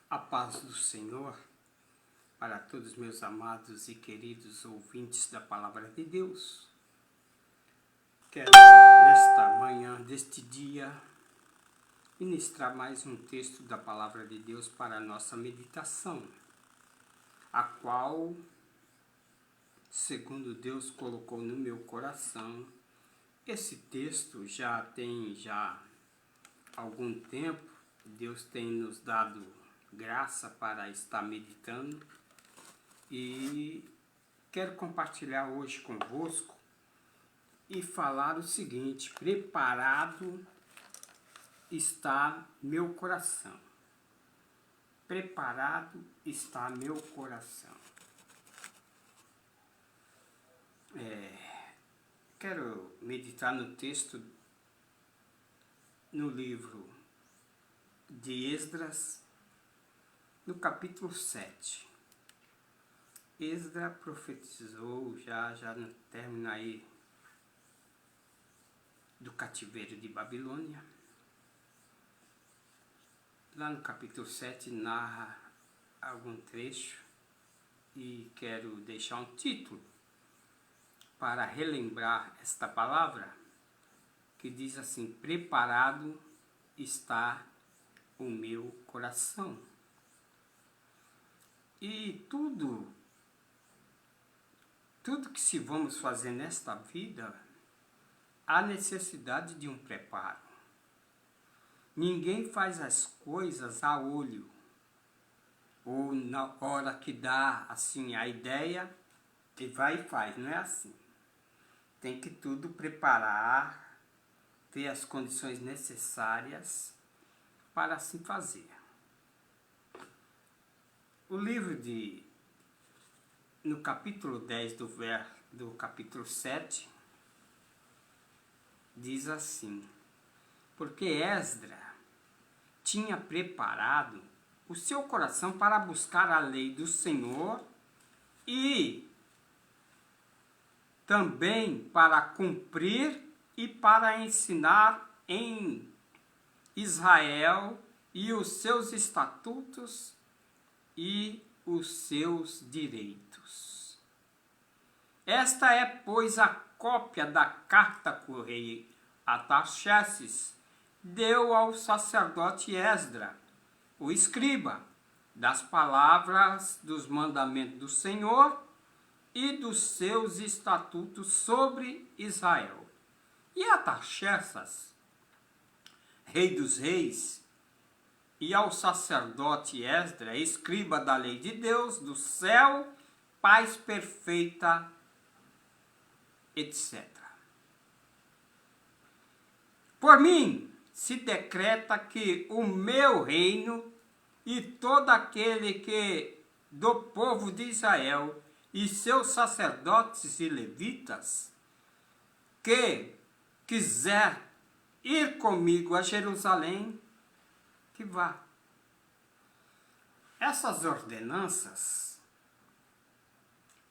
A paz do Senhor para todos meus amados e queridos ouvintes da Palavra de Deus. Quero, nesta manhã deste dia, ministrar mais um texto da Palavra de Deus para a nossa meditação, a qual, segundo Deus colocou no meu coração, esse texto já tem algum tempo, Deus tem nos dado graça para estar meditando e quero compartilhar hoje convosco e falar o seguinte: preparado está meu coração. Preparado está meu coração. Quero meditar no texto no livro de Esdras, no capítulo 7. Esdras profetizou já no término aí do cativeiro de Babilônia. Lá no capítulo 7 narra algum trecho e quero deixar um título para relembrar esta palavra, que diz assim: preparado está o meu coração. E tudo que se vamos fazer nesta vida, há necessidade de um preparo. Ninguém faz as coisas a olho, ou na hora que dá assim a ideia, e vai e faz, não é assim. Tem que tudo preparar, ter as condições necessárias para assim fazer. O livro no capítulo 10 do capítulo 7, diz assim: porque Esdras tinha preparado o seu coração para buscar a lei do Senhor e também para cumprir e para ensinar em Israel e os seus estatutos e os seus direitos. Esta é, pois, a cópia da carta que o rei Artaxerxes deu ao sacerdote Esdras, o escriba, das palavras dos mandamentos do Senhor e dos seus estatutos sobre Israel. E Artaxerxes, rei dos reis, e ao sacerdote Esdras, escriba da lei de Deus, do céu, paz perfeita, etc. Por mim se decreta que o meu reino e todo aquele que do povo de Israel e seus sacerdotes e levitas que quiser ir comigo a Jerusalém, que vá. Essas ordenanças,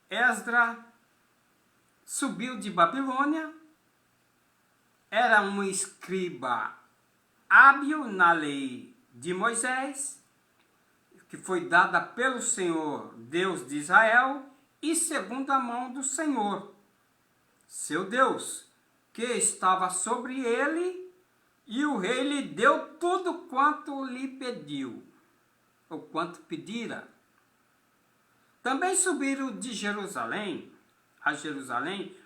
Esdras subiu de Babilônia, era um escriba hábil na lei de Moisés, que foi dada pelo Senhor, Deus de Israel, e segundo a mão do Senhor, seu Deus, que estava sobre ele, e o rei lhe deu tudo quanto lhe pediu, ou quanto pedira. Também subiram de Jerusalém,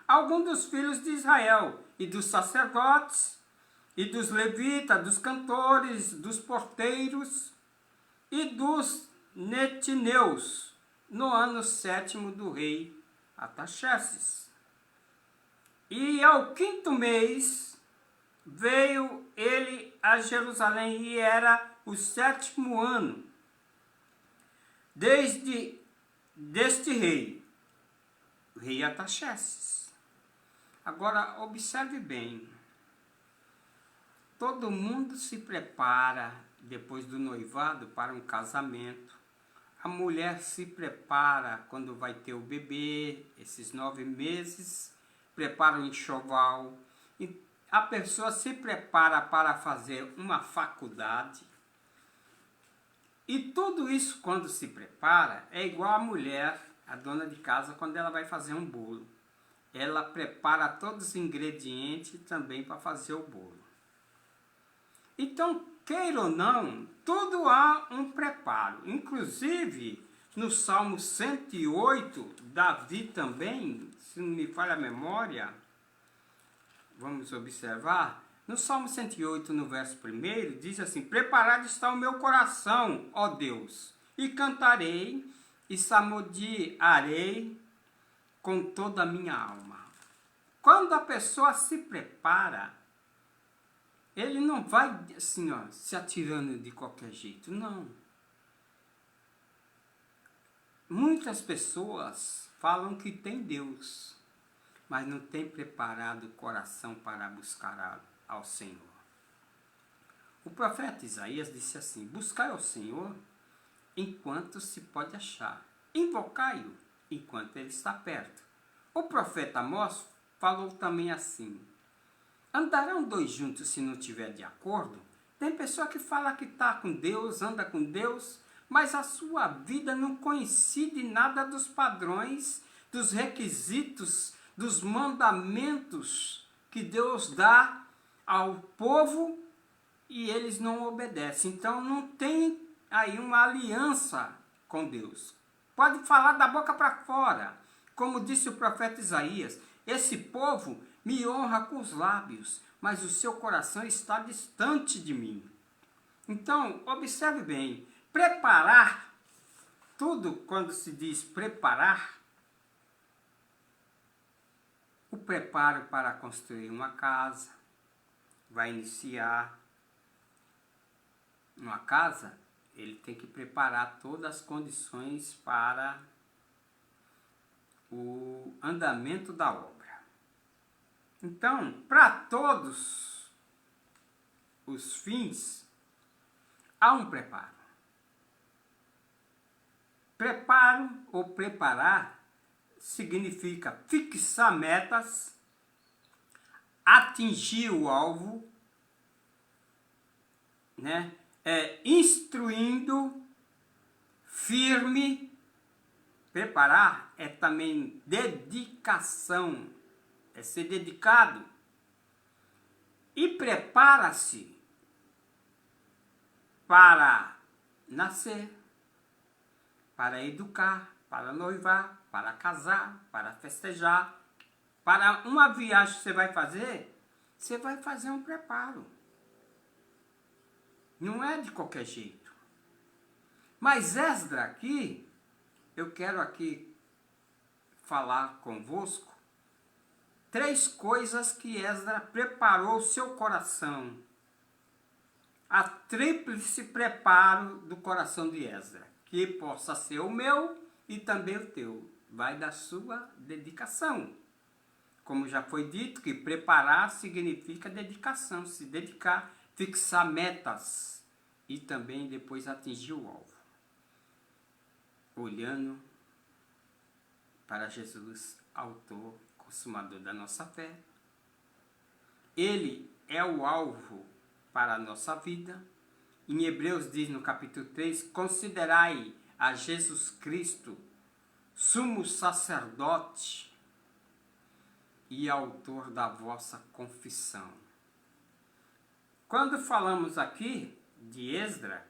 alguns dos filhos de Israel, e dos sacerdotes, e dos levitas, dos cantores, dos porteiros, e dos netineus, no ano 7º do rei Artaxerxes. E ao 5º mês, veio ele a Jerusalém, e era o 7º ano deste rei, o rei Artaxerxes. Agora, observe bem, todo mundo se prepara depois do noivado para um casamento. A mulher se prepara quando vai ter o bebê, esses 9 meses, prepara o enxoval. E a pessoa se prepara para fazer uma faculdade. E tudo isso, quando se prepara, é igual a mulher, a dona de casa, quando ela vai fazer um bolo. Ela prepara todos os ingredientes também para fazer o bolo. Então, queira ou não, tudo há um preparo. Inclusive, no Salmo 108, Davi também, se não me falha a memória, vamos observar, no Salmo 108, no verso 1, diz assim: preparado está o meu coração, ó Deus, e cantarei e salmodiarei com toda a minha alma. Quando a pessoa se prepara, ele não vai assim, ó, se atirando de qualquer jeito, não. Muitas pessoas falam que tem Deus, mas não tem preparado o coração para buscar ao Senhor. O profeta Isaías disse assim: buscai ao Senhor enquanto se pode achar, invocai-o enquanto ele está perto. O profeta Amós falou também assim: andarão dois juntos se não tiver de acordo? Tem pessoa que fala que está com Deus, anda com Deus, mas a sua vida não coincide nada dos padrões, dos requisitos, dos mandamentos que Deus dá ao povo e eles não obedecem. Então não tem aí uma aliança com Deus. Pode falar da boca para fora, como disse o profeta Isaías: esse povo me honra com os lábios, mas o seu coração está distante de mim. Então, observe bem, preparar, tudo quando se diz preparar, o preparo para construir uma casa, vai iniciar uma casa, ele tem que preparar todas as condições para o andamento da obra. Então, para todos os fins, há um preparo. Preparo ou preparar significa fixar metas, atingir o alvo, né? Instruindo, firme. Preparar é também dedicação, é ser dedicado. E prepara-se para nascer, para educar, para noivar, para casar, para festejar. Para uma viagem que você vai fazer um preparo. Não é de qualquer jeito. Mas Esdra aqui, eu quero aqui falar convosco 3 coisas que Esdra preparou o seu coração. A tríplice preparo do coração de Esdra, que possa ser o meu e também o teu. Vai da sua dedicação. Como já foi dito, que preparar significa dedicação, se dedicar, fixar metas e também depois atingir o alvo. Olhando para Jesus, autor, consumador da nossa fé. Ele é o alvo para a nossa vida. Em Hebreus diz no capítulo 3, considerai a Jesus Cristo, sumo sacerdote e autor da vossa confissão. Quando falamos aqui de Esdra,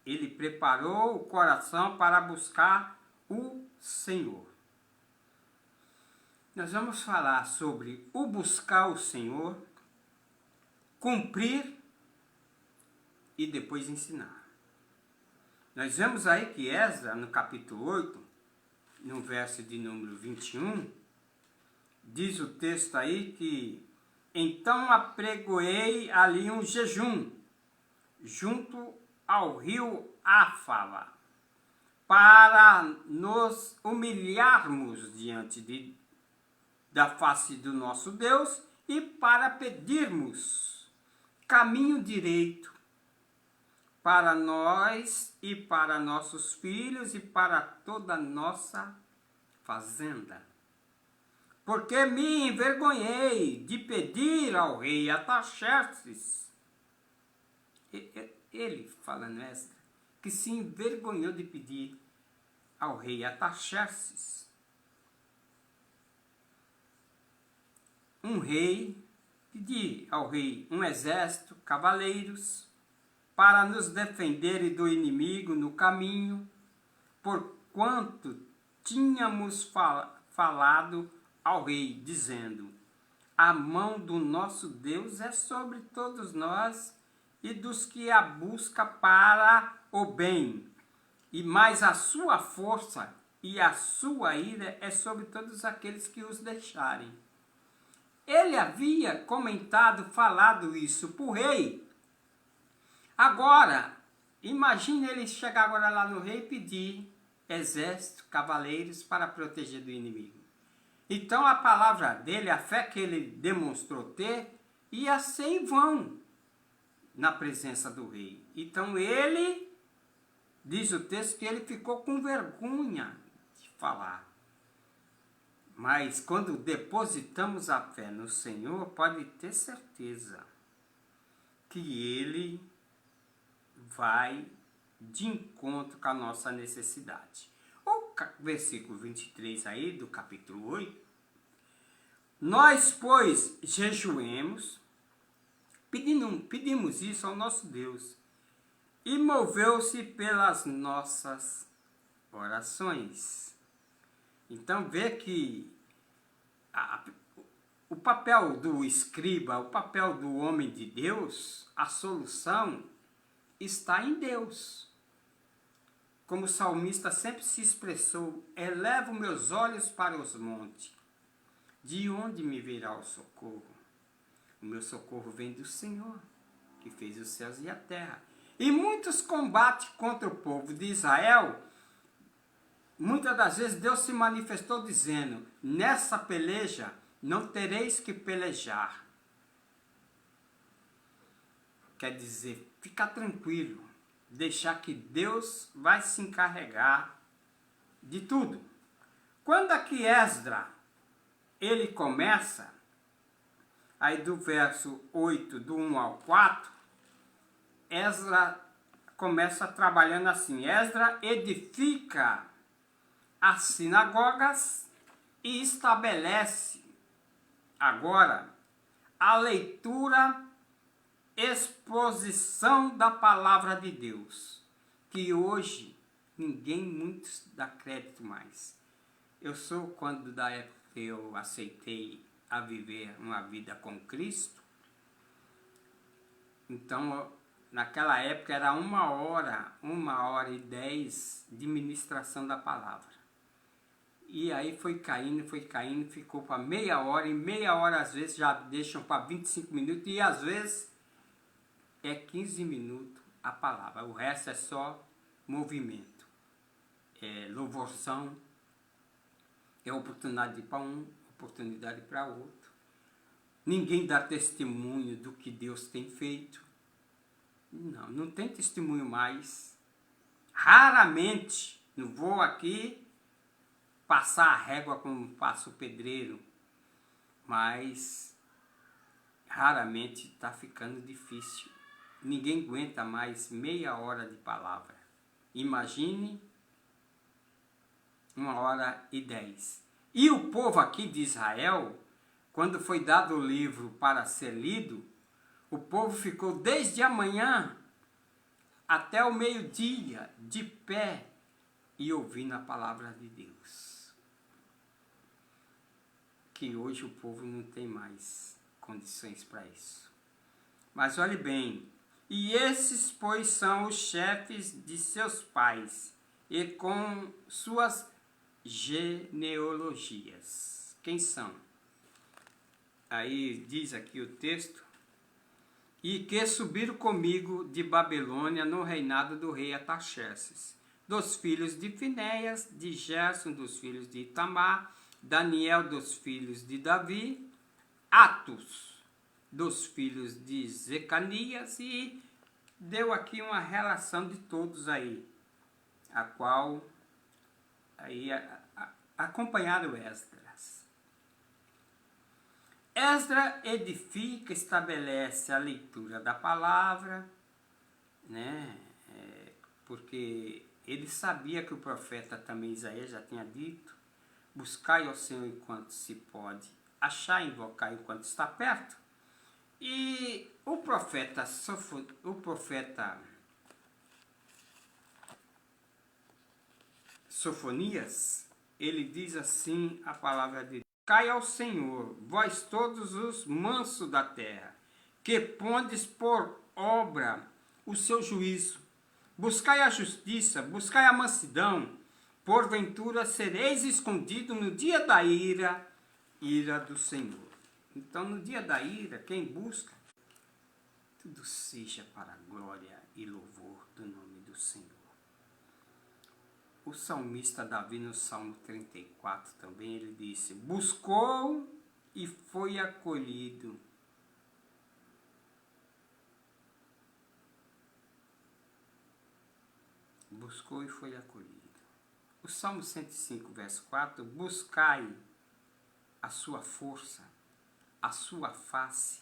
ele preparou o coração para buscar o Senhor. Nós vamos falar sobre o buscar o Senhor, cumprir e depois ensinar. Nós vemos aí que Esdra, no capítulo 8, no verso de número 21, diz o texto aí que então apregoei ali um jejum junto ao rio Áfala para nos humilharmos diante da face do nosso Deus e para pedirmos caminho direito para nós e para nossos filhos e para toda a nossa fazenda. Porque me envergonhei de pedir ao rei Artaxerxes. Ele, falando Esdra, que se envergonhou de pedir ao rei Artaxerxes, pedir ao rei um exército, cavaleiros, para nos defender do inimigo no caminho, porquanto tínhamos falado ao rei, dizendo: a mão do nosso Deus é sobre todos nós e dos que a busca para o bem, e mais a sua força e a sua ira é sobre todos aqueles que os deixarem. Ele havia falado isso para o rei. Agora, imagine ele chegar agora lá no rei e pedir exército, cavaleiros para proteger do inimigo. Então a palavra dele, a fé que ele demonstrou ter, ia ser em vão na presença do rei. Então ele, diz o texto, que ele ficou com vergonha de falar. Mas quando depositamos a fé no Senhor, pode ter certeza que Ele vai de encontro com a nossa necessidade. O versículo 23 aí do capítulo 8. Nós, pois, jejuemos, pedimos isso ao nosso Deus, e moveu-se pelas nossas orações. Então vê que o papel do escriba, o papel do homem de Deus, a solução está em Deus. Como o salmista sempre se expressou: elevo meus olhos para os montes, de onde me virá o socorro? O meu socorro vem do Senhor, que fez os céus e a terra. E muitos combates contra o povo de Israel. Muitas das vezes Deus se manifestou dizendo: nessa peleja não tereis que pelejar. Quer dizer, ficar tranquilo, deixar que Deus vai se encarregar de tudo. Quando aqui Esdras, ele começa, aí do verso 8, do 1 ao 4, Esdras começa trabalhando assim: Esdras edifica as sinagogas e estabelece agora a leitura, exposição da palavra de Deus, que hoje ninguém muitos dá crédito mais. Eu sou, quando da época que eu aceitei a viver uma vida com Cristo, então naquela época era 1h10 de ministração da palavra. E aí foi caindo, ficou para meia hora, e meia hora às vezes já deixam para 25 minutos, e às vezes é 15 minutos a palavra, o resto é só movimento, é louvorzão, é oportunidade para um, oportunidade para outro. Ninguém dá testemunho do que Deus tem feito. Não tem testemunho mais. Raramente, não vou aqui passar a régua como passa o pedreiro, mas raramente está ficando difícil. Ninguém aguenta mais meia hora de palavra. Imagine 1h10. E o povo aqui de Israel, quando foi dado o livro para ser lido, o povo ficou desde a manhã até o meio-dia de pé e ouvindo a palavra de Deus. Que hoje o povo não tem mais condições para isso. Mas olhe bem, e esses, pois, são os chefes de seus pais, e com suas genealogias. Quem são? Aí diz aqui o texto: e que subiram comigo de Babilônia no reinado do rei Artaxerxes, dos filhos de Finéias, de Gerson, dos filhos de Itamar, Daniel, dos filhos de Davi, Atos, dos filhos de Zecanias, e deu aqui uma relação de todos aí, a qual aí acompanharam Esdras. Esdras edifica, estabelece a leitura da palavra, né? porque ele sabia que o profeta também Isaías já tinha dito: buscai ao Senhor enquanto se pode, achar e invocar enquanto está perto. E o profeta Sofonias, ele diz assim a palavra de Deus: buscai ao Senhor, vós todos os mansos da terra, que pondes por obra o seu juízo. Buscai a justiça, buscai a mansidão, porventura sereis escondidos no dia da ira do Senhor. Então, no dia da ira, quem busca, tudo seja para a glória e louvor do nome do Senhor. O salmista Davi, no Salmo 34, também, ele disse: buscou e foi acolhido. Buscou e foi acolhido. O Salmo 105, verso 4, buscai a sua força, a sua face,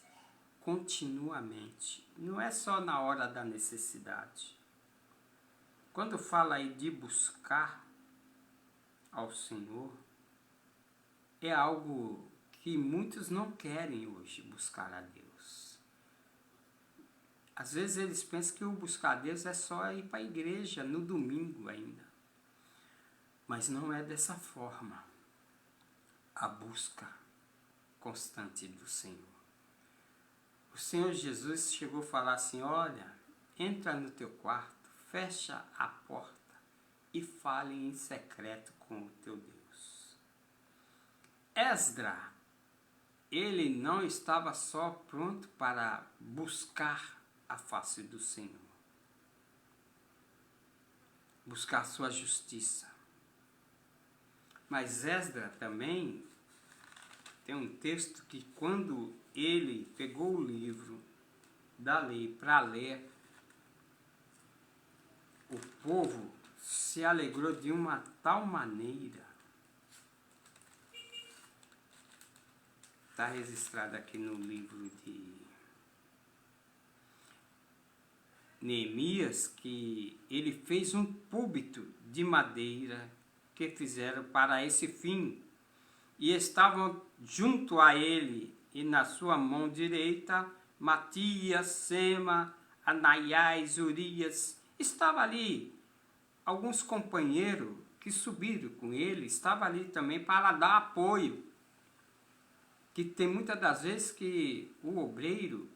continuamente. Não é só na hora da necessidade. Quando fala aí de buscar ao Senhor, é algo que muitos não querem hoje, buscar a Deus. Às vezes eles pensam que o buscar a Deus é só ir para a igreja no domingo ainda. Mas não é dessa forma a busca constante do Senhor. O Senhor Jesus chegou a falar assim: olha, entra no teu quarto, fecha a porta e fale em secreto com o teu Deus. Esdra, ele não estava só pronto para buscar a face do Senhor, buscar sua justiça. Mas Esdra também tem um texto que, quando ele pegou o livro da lei para ler, o povo se alegrou de uma tal maneira. Está registrado aqui no livro de Neemias, que ele fez um púlpito de madeira que fizeram para esse fim, e estavam junto a ele e na sua mão direita Matias, Sema, Anaias, Urias. Estava ali alguns companheiros que subiram com ele, estava ali também para dar apoio. Que tem muitas das vezes que o obreiro,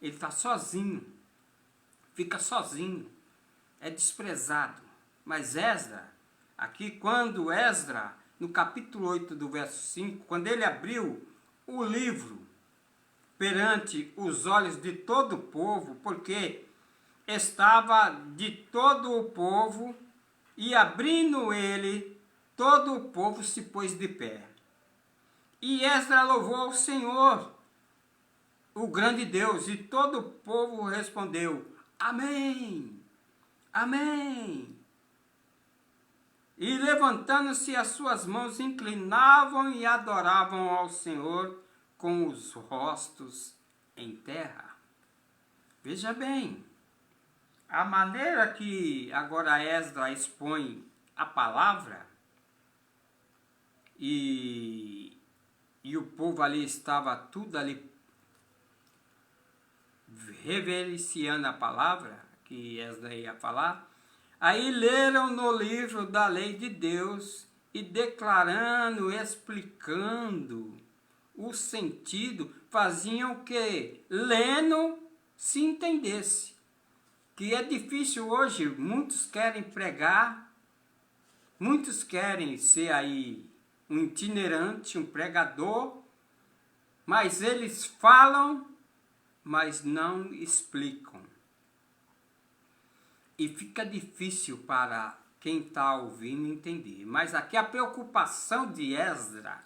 ele está sozinho, fica sozinho, é desprezado. Mas Esdra, aqui quando Esdra, no capítulo 8 do verso 5, quando ele abriu o livro perante os olhos de todo o povo, porque estava de todo o povo, e abrindo ele, todo o povo se pôs de pé. E Esdra louvou ao Senhor, o grande Deus, e todo o povo respondeu: amém, amém. E levantando-se as suas mãos, inclinavam e adoravam ao Senhor com os rostos em terra. Veja bem, a maneira que agora Esdra expõe a palavra, e o povo ali estava tudo ali reverenciando a palavra que Esdra ia falar. Aí leram no livro da lei de Deus e declarando, explicando o sentido, faziam que lendo se entendesse. Que é difícil hoje, muitos querem pregar, muitos querem ser aí um itinerante, um pregador, mas eles falam, mas não explicam. E fica difícil para quem está ouvindo entender. Mas aqui a preocupação de Esdra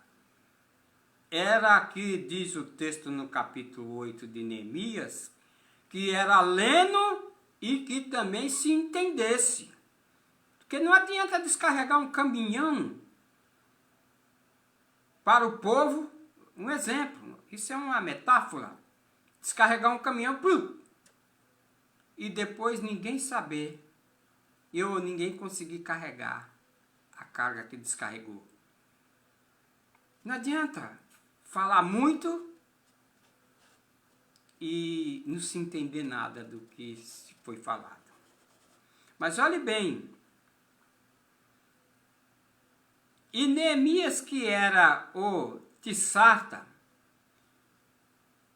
era, aqui diz o texto no capítulo 8 de Neemias, que era lendo e que também se entendesse. Porque não adianta descarregar um caminhão para o povo. Um exemplo, isso é uma metáfora. Descarregar um caminhão e depois ninguém saber, ninguém conseguir carregar a carga que descarregou. Não adianta falar muito e não se entender nada do que foi falado. Mas olhe bem, e Neemias, que era o Tissarta,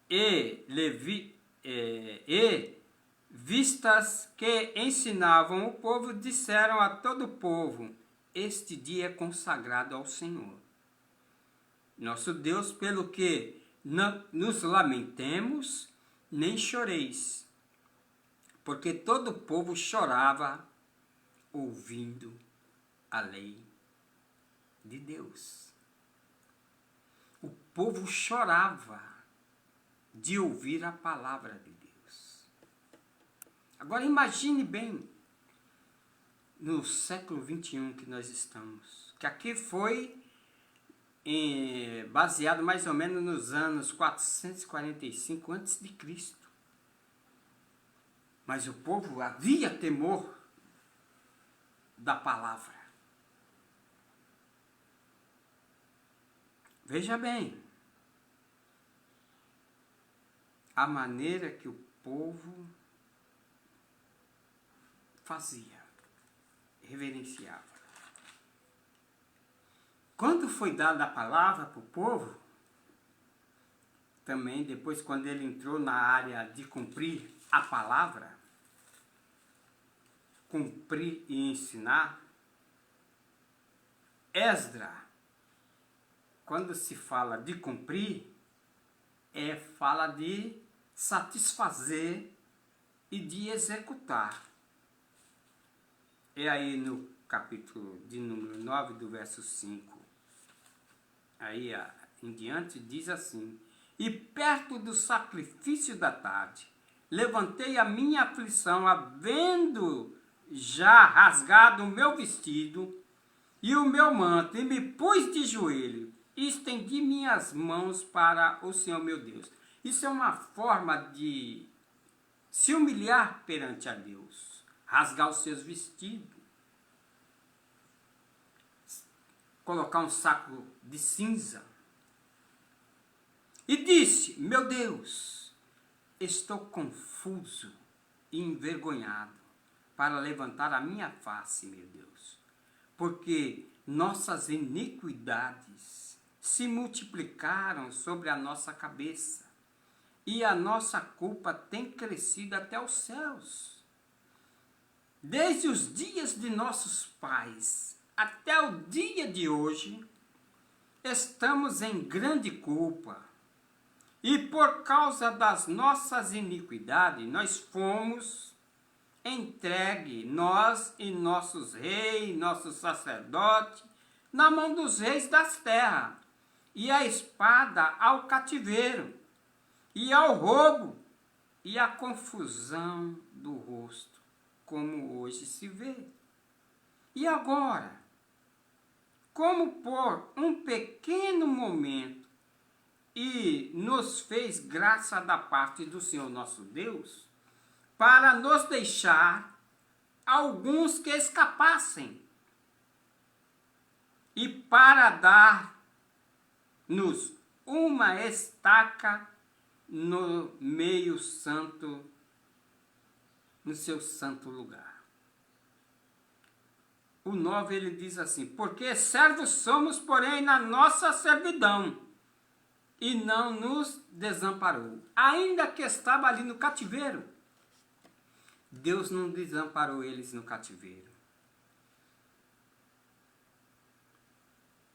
e vistas que ensinavam o povo, disseram a todo o povo: este dia é consagrado ao Senhor nosso Deus, pelo que não nos lamentemos, nem choreis, porque todo o povo chorava ouvindo a lei de Deus. O povo chorava de ouvir a palavra de Deus. Agora imagine bem, no século 21 que nós estamos, que aqui foi baseado mais ou menos nos anos 445 a.C. Mas o povo havia temor da palavra. Veja bem, a maneira que o povo fazia, reverenciava. Quando foi dada a palavra para o povo, também depois quando ele entrou na área de cumprir a palavra, cumprir e ensinar, Esdras, quando se fala de cumprir, fala de satisfazer e de executar. É aí no capítulo de número 9, do verso 5. Aí em diante diz assim: e perto do sacrifício da tarde, levantei a minha aflição, havendo já rasgado o meu vestido e o meu manto, e me pus de joelho, e estendi minhas mãos para o Senhor meu Deus. Isso é uma forma de se humilhar perante a Deus, rasgar os seus vestidos, colocar um saco de cinza. E disse: meu Deus, estou confuso e envergonhado para levantar a minha face, meu Deus, porque nossas iniquidades se multiplicaram sobre a nossa cabeça, e a nossa culpa tem crescido até os céus. Desde os dias de nossos pais até o dia de hoje, estamos em grande culpa, e por causa das nossas iniquidades, nós fomos entregue, nós e nossos reis, nossos sacerdotes, na mão dos reis das terras, e a espada ao cativeiro, e ao roubo, e à confusão do rosto, como hoje se vê. E agora, como por um pequeno momento, e nos fez graça da parte do Senhor nosso Deus, para nos deixar alguns que escapassem, e para dar-nos uma estaca no meio santo, no seu santo lugar. O 9 ele diz assim: porque servos somos, porém, na nossa servidão, e não nos desamparou. Ainda que estava ali no cativeiro, Deus não desamparou eles no cativeiro.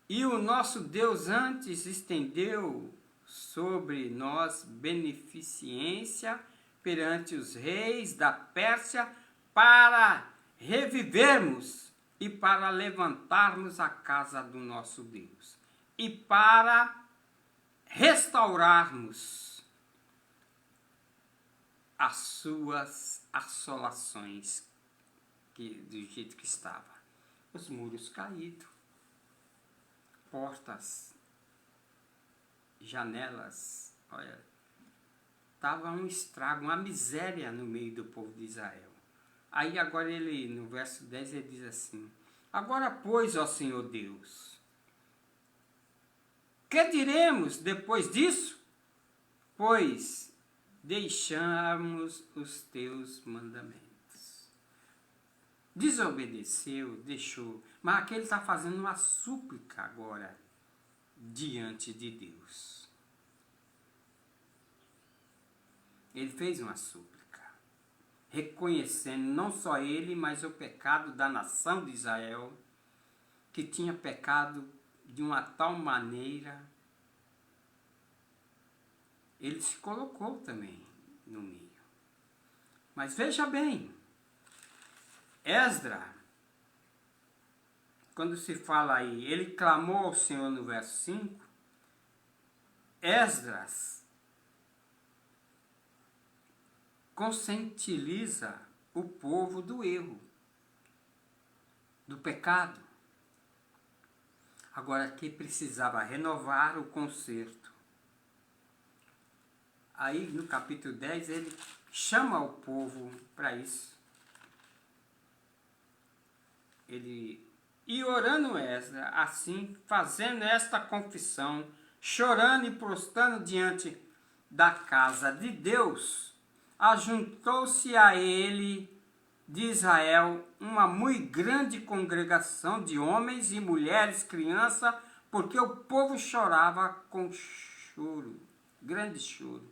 E o nosso Deus antes estendeu sobre nós beneficência perante os reis da Pérsia, para revivermos e para levantarmos a casa do nosso Deus, e para restaurarmos as suas assolações, do jeito que estava. Os muros caídos, portas, janelas, olha, estava um estrago, uma miséria no meio do povo de Israel. Aí agora ele, no verso 10, ele diz assim: agora, pois, ó Senhor Deus, que diremos depois disso? Pois deixamos os teus mandamentos. Desobedeceu, deixou, mas aqui ele está fazendo uma súplica agora diante de Deus. Ele fez uma súplica, reconhecendo não só ele, mas o pecado da nação de Israel, que tinha pecado de uma tal maneira. Ele se colocou também no meio. Mas veja bem, Esdras, quando se fala aí, ele clamou ao Senhor no verso 5, Esdras conscientiza o povo do erro, do pecado. Agora que precisava renovar o conserto. Aí no capítulo 10 ele chama o povo para isso. E orando Esdras, assim, fazendo esta confissão, chorando e prostrando diante da casa de Deus, ajuntou-se a ele de Israel uma muito grande congregação de homens e mulheres, crianças, porque o povo chorava com choro, grande choro.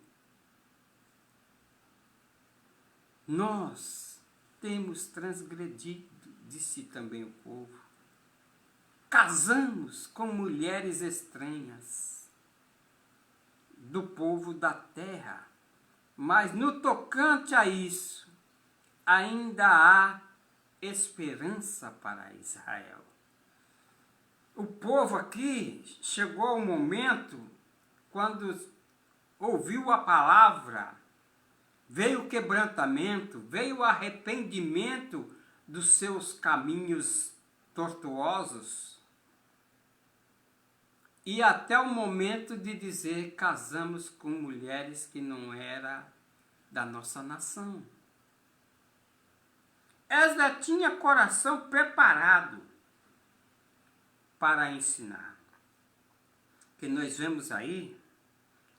Nós temos transgredido, disse também o povo. Casamos com mulheres estranhas do povo da terra, mas no tocante a isso, ainda há esperança para Israel. O povo aqui chegou ao momento quando ouviu a palavra, veio o quebrantamento, veio o arrependimento dos seus caminhos tortuosos, e até o momento de dizer: casamos com mulheres que não eram da nossa nação. Esdras tinha coração preparado para ensinar. Que nós vemos aí,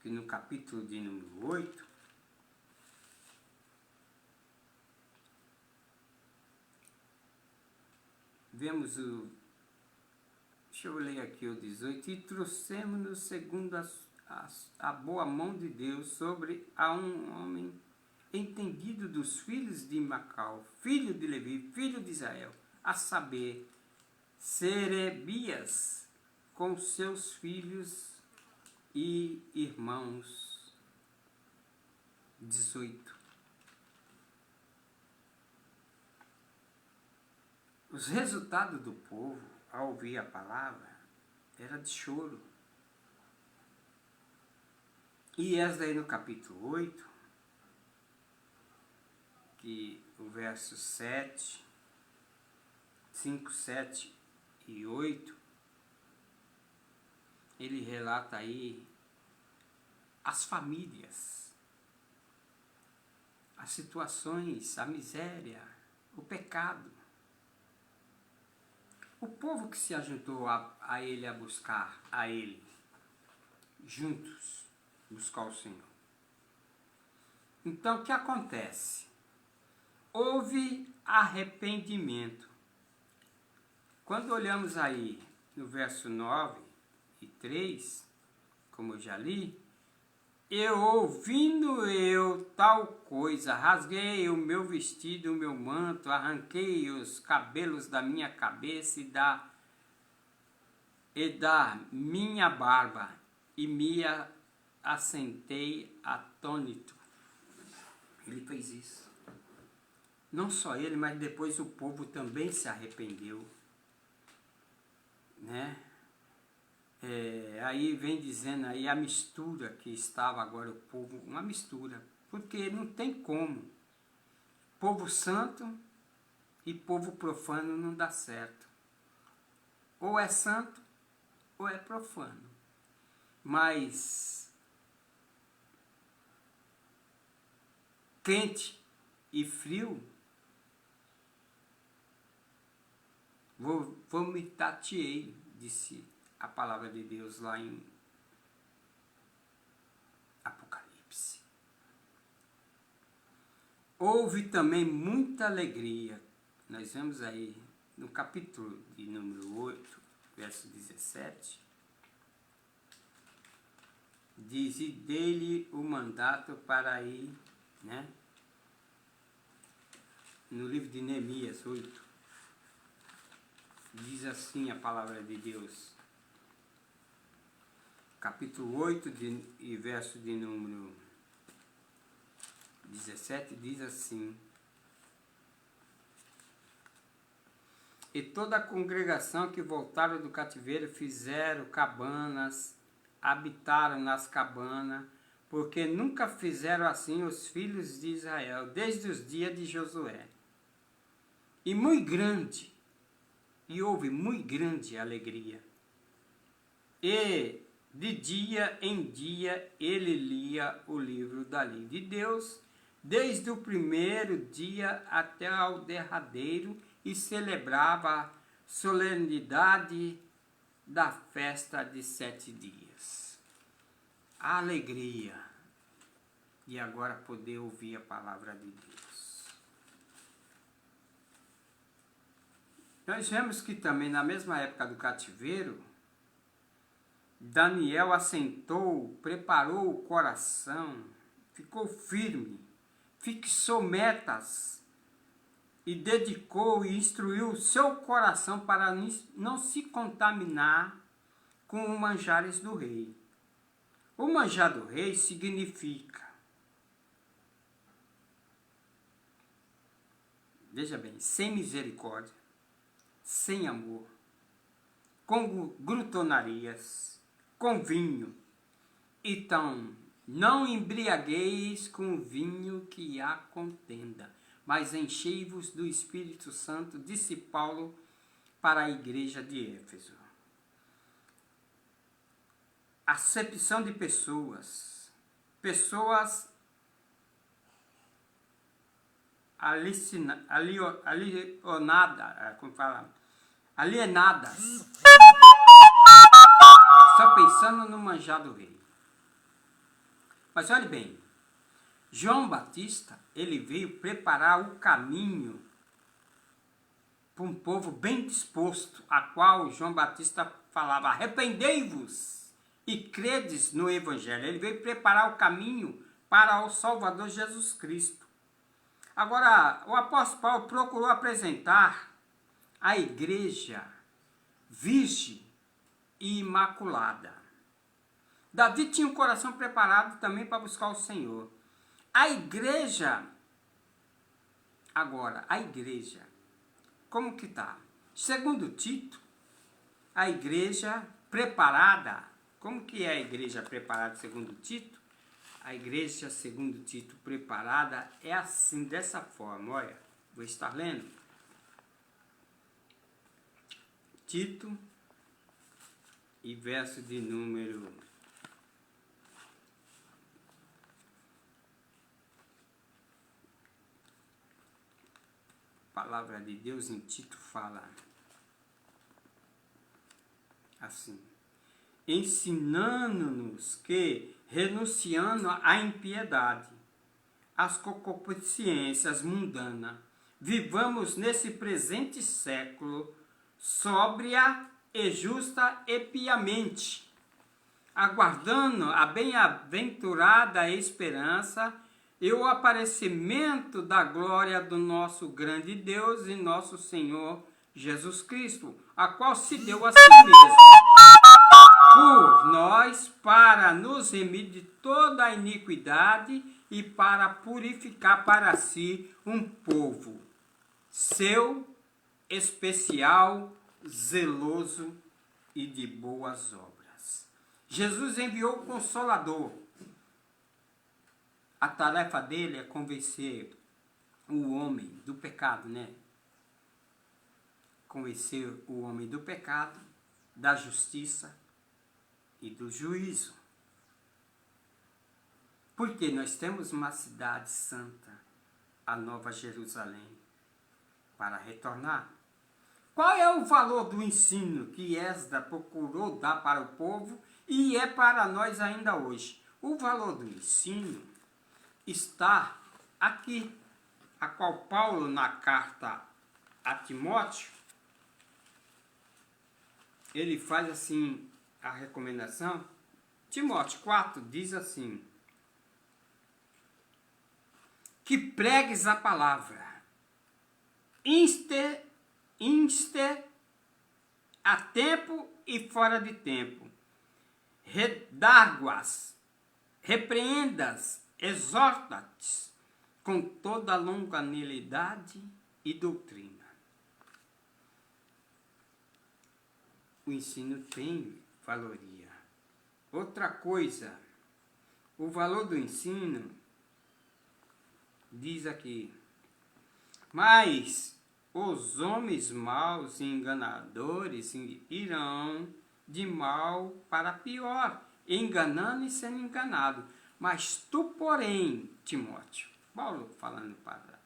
que no capítulo de número 8, vemos o... Deixa eu ler aqui o 18. E trouxemos-nos segundo a boa mão de Deus sobre a um homem entendido dos filhos de Macal, filho de Levi, filho de Israel, a saber, Serebias, com seus filhos e irmãos. 18. Os resultados do povo, ao ouvir a palavra, era de choro. E essa daí no capítulo 8, que o verso 7, 5, 7 e 8, ele relata aí as famílias, as situações, a miséria, o pecado. O povo que se ajuntou a ele, a buscar a ele, juntos, buscar o Senhor. Então, o que acontece? Houve arrependimento. Quando olhamos aí no verso 9 e 3, como eu já li, ouvindo tal coisa, rasguei o meu vestido, o meu manto, arranquei os cabelos da minha cabeça e da minha barba, e me assentei atônito. Ele fez isso. Não só ele, mas depois o povo também se arrependeu, né? Aí vem dizendo aí a mistura que estava agora o povo, uma mistura, porque não tem como. Povo santo e povo profano não dá certo. Ou é santo ou é profano. Mas quente e frio, vomitar-te-ei, disse a palavra de Deus lá em Apocalipse. Houve também muita alegria. Nós vemos aí no capítulo de número 8, verso 17, diz: e dele o mandato para ir, né? No livro de Neemias 8, diz assim a palavra de Deus, capítulo 8 e verso de número 17, diz assim: e toda a congregação que voltaram do cativeiro fizeram cabanas, habitaram nas cabanas, porque nunca fizeram assim os filhos de Israel, desde os dias de Josué. E houve muito grande alegria. E de dia em dia ele lia o livro da lei de Deus, desde o primeiro dia até ao derradeiro, e celebrava a solenidade da festa de 7 dias. A alegria de agora poder ouvir a palavra de Deus. Nós vemos que também na mesma época do cativeiro, Daniel assentou, preparou o coração, ficou firme, fixou metas, e dedicou e instruiu o seu coração para não se contaminar com os manjares do rei. O manjar do rei significa, veja bem, sem misericórdia, sem amor, com glutonarias, com vinho. Então, não embriagueis com vinho que há contenda, mas enchei-vos do Espírito Santo, disse Paulo para a igreja de Éfeso. Acepção de pessoas alienadas, só pensando no manjar do rei. Mas olhe bem, João Batista, ele veio preparar o caminho para um povo bem disposto, a qual João Batista falava: arrependei-vos e credes no Evangelho. Ele veio preparar o caminho para o Salvador Jesus Cristo. Agora, o apóstolo Paulo procurou apresentar a igreja virgem e imaculada. Davi tinha um coração preparado também para buscar o Senhor. A igreja, agora, a igreja, como que está? Segundo Tito, a igreja preparada, como que é a igreja preparada segundo Tito? A igreja segundo Tito preparada é assim, dessa forma, olha, vou estar lendo. Tito, e verso de número 1. Palavra de Deus em Tito fala assim: ensinando-nos que, renunciando à impiedade, às concupiscências mundanas, vivamos nesse presente século sóbria e justa e piamente, aguardando a bem-aventurada esperança e o aparecimento da glória do nosso grande Deus e nosso Senhor Jesus Cristo, a qual se deu a si mesmo por nós para nos remir de toda a iniquidade e para purificar para si um povo seu, especial, zeloso e de boas obras. Jesus enviou o Consolador. A tarefa dele é convencer o homem do pecado, né? Convencer o homem do pecado, da justiça e do juízo. Porque nós temos uma cidade santa, a Nova Jerusalém, para retornar. Qual é o valor do ensino que Esdras procurou dar para o povo e é para nós ainda hoje? O valor do ensino está aqui, a qual Paulo, na carta a Timóteo, ele faz assim a recomendação. Timóteo 4 diz assim: que pregues a palavra, inste a tempo e fora de tempo, redarguas, repreendas, exorta-te com toda longanimidade e doutrina. O ensino tem valoria. Outra coisa, o valor do ensino, diz aqui, mas os homens maus e enganadores irão de mal para pior, enganando e sendo enganado. Mas tu, porém, Timóteo, Paulo falando para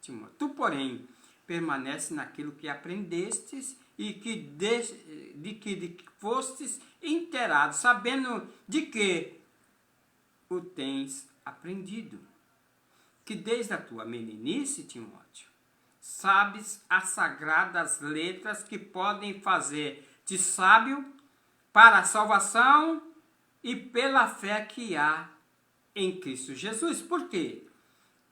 Timóteo, tu, porém, permanece naquilo que aprendestes e de que fostes inteirado, sabendo de que o tens aprendido, que desde a tua meninice, Timóteo, sabes as sagradas letras que podem fazer-te sábio para a salvação e pela fé que há em Cristo Jesus. Por quê?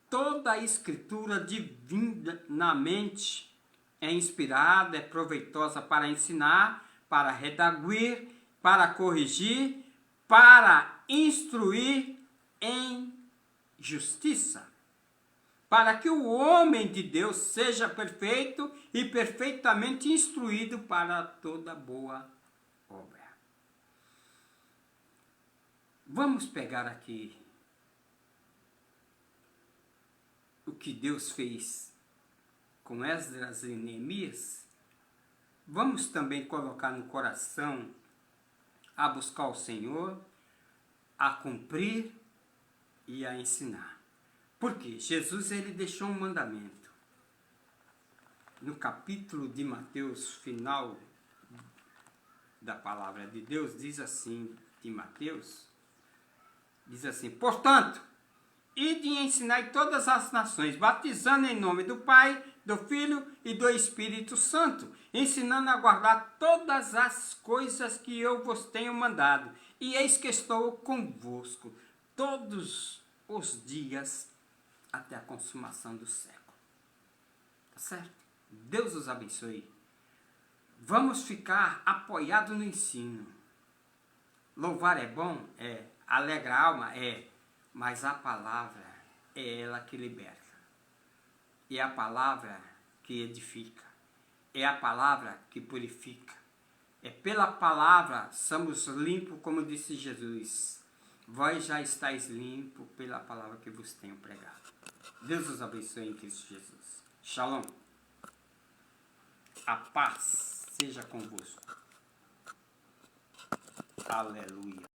Toda a escritura divinamente é inspirada, é proveitosa para ensinar, para redarguir, para corrigir, para instruir em justiça, para que o homem de Deus seja perfeito e perfeitamente instruído para toda boa obra. Vamos pegar aqui o que Deus fez com Esdras e Neemias. Vamos também colocar no coração a buscar o Senhor, a cumprir e a ensinar. Porque Jesus, ele deixou um mandamento. No capítulo de Mateus, final da palavra de Deus, diz assim, de Mateus, diz assim: portanto, ide e ensinai todas as nações, batizando em nome do Pai, do Filho e do Espírito Santo, ensinando a guardar todas as coisas que eu vos tenho mandado. E eis que estou convosco todos os dias até a consumação do século. Tá certo? Deus os abençoe. Vamos ficar apoiados no ensino. Louvar é bom? É. Alegra a alma? É. Mas a palavra é ela que liberta. É a palavra que edifica. É a palavra que purifica. É pela palavra somos limpos, como disse Jesus. Vós já estáis limpos pela palavra que vos tenho pregado. Deus os abençoe em Cristo Jesus. Shalom. A paz seja convosco. Aleluia.